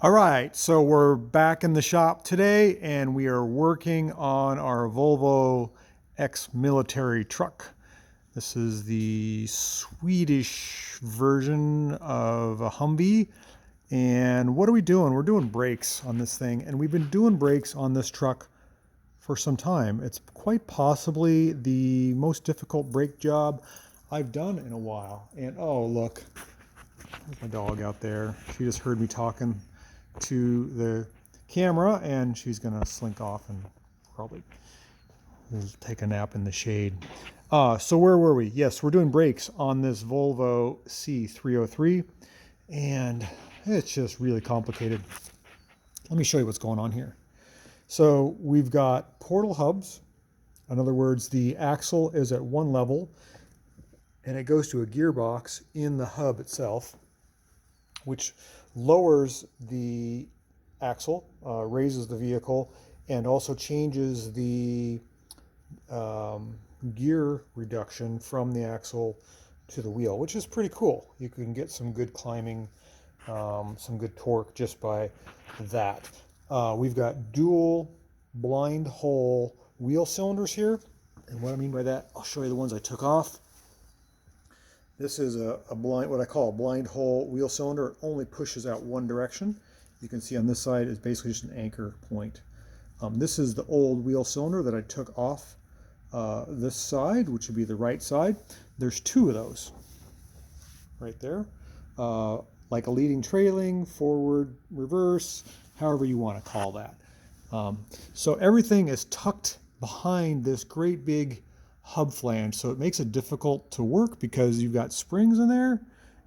All right, so we're back in the shop today and we are working on our Volvo ex-military truck. This is the Swedish version of a Humvee. And what are we doing? We're doing brakes on this thing, and we've been doing brakes on this truck for some time. It's quite possibly the most difficult brake job I've done in a while. And oh, look, there's my dog out there. She just heard me talking to the camera and she's gonna slink off and probably take a nap in the shade. So where were we? Yes, we're doing brakes on this Volvo C303 and it's just really complicated. Let me show you what's going on here. So we've got portal hubs. In other words, the axle is at one level and it goes to a gearbox in the hub itself, which lowers the axle, raises the vehicle, and also changes the gear reduction from the axle to the wheel, which is pretty cool. You can get some good climbing, some good torque just by that. We've got dual blind hole wheel cylinders here. And what I mean by that, I'll show you the ones I took off. This is a blind, what I call a blind hole wheel cylinder. It only pushes out one direction. You can see on this side is basically just an anchor point. This is the old wheel cylinder that I took off this side, which would be the right side. There's two of those right there, like a leading, trailing, forward, reverse, however you want to call that. So everything is tucked behind this great big hub flange, so it makes it difficult to work because you've got springs in there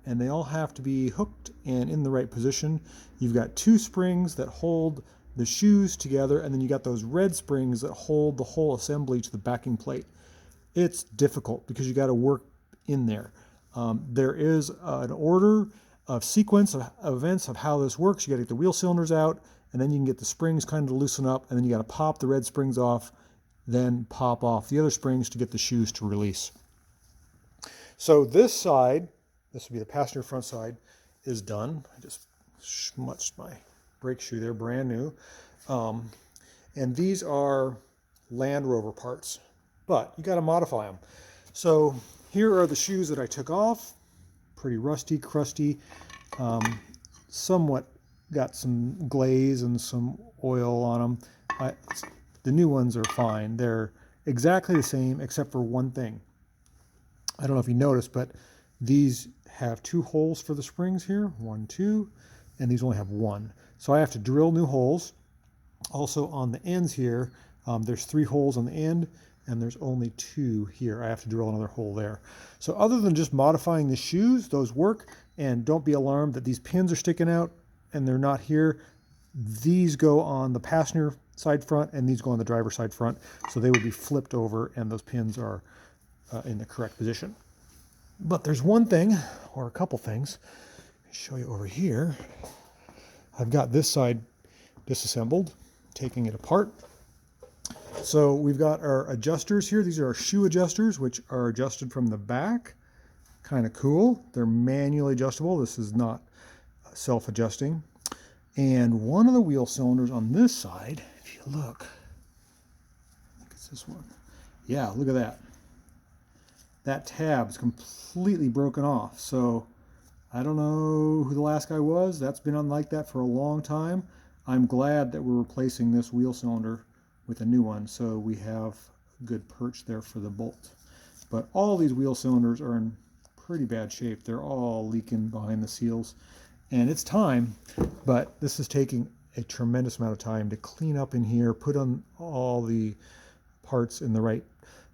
and they all have to be hooked and in the right position. You've got two springs that hold the shoes together, and then you got those red springs that hold the whole assembly to the backing plate. It's difficult because you got to work in there. There is an order of sequence of events of how this works. You got to get the wheel cylinders out, and then you can get the springs kind of loosen up, and then you got to pop the red springs off, then pop off the other springs to get the shoes to release. So this side, this would be the passenger front side, is done. I just smudged my brake shoe there, brand new. And these are Land Rover parts, but you got to modify them. So here are the shoes that I took off. Pretty rusty, crusty, somewhat got some glaze and some oil on them. The new ones are fine. They're exactly the same except for one thing. I don't know if you noticed, but these have two holes for the springs here, 1, 2, and these only have one. So I have to drill new holes. Also on the ends here, there's 3 holes on the end, and there's only 2 here. I have to drill another hole there. So other than just modifying the shoes, those work, and don't be alarmed that these pins are sticking out and they're not here. These go on the passenger side front and these go on the driver's side front. So they would be flipped over and those pins are in the correct position. But there's one thing, or a couple things. I'll show you over here. I've got this side disassembled, taking it apart. So we've got our adjusters here. These are our shoe adjusters, which are adjusted from the back. Kind of cool. They're manually adjustable. This is not self-adjusting. And one of the wheel cylinders on this side, if you look, I think it's this one. Yeah, look at that. That tab is completely broken off. So I don't know who the last guy was. That's been on like that for a long time. I'm glad that we're replacing this wheel cylinder with a new one, so we have a good perch there for the bolt. But all these wheel cylinders are in pretty bad shape. They're all leaking behind the seals. And it's time, but this is taking a tremendous amount of time to clean up in here, put on all the parts in the right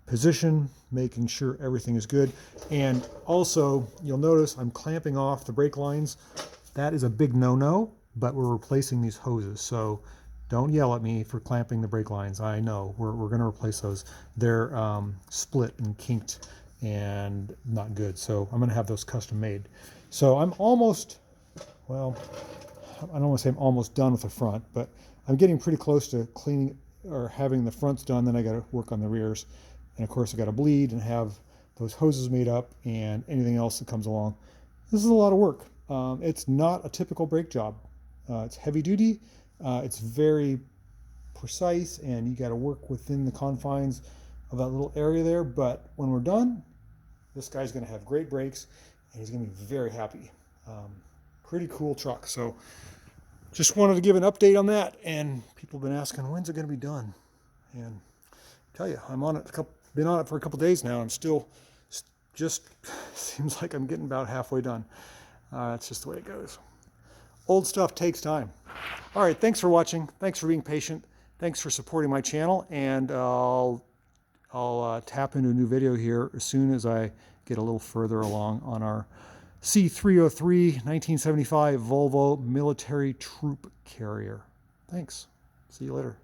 position, making sure everything is good. And also, you'll notice I'm clamping off the brake lines. That is a big no-no, but we're replacing these hoses. So don't yell at me for clamping the brake lines. I know, we're going to replace those. They're split and kinked and not good. So I'm going to have those custom made. So I'm almost, well, I don't want to say I'm almost done with the front, but I'm getting pretty close to cleaning or having the fronts done. Then I got to work on the rears. And of course I got to bleed and have those hoses made up and anything else that comes along. This is a lot of work. It's not a typical brake job. It's heavy duty. It's very precise, and you got to work within the confines of that little area there. But when we're done, this guy's going to have great brakes, and he's going to be very happy. Pretty cool truck. So just wanted to give an update on that. And people have been asking, when's it going to be done? And I tell you, I'm on it. Been on it for a couple days now. I'm still just seems like I'm getting about halfway done. That's just the way it goes. Old stuff takes time. All right, thanks for watching. Thanks for being patient. Thanks for supporting my channel, and I'll tap into a new video here as soon as I get a little further along on our C303 1975 Volvo military troop carrier. Thanks. See you later.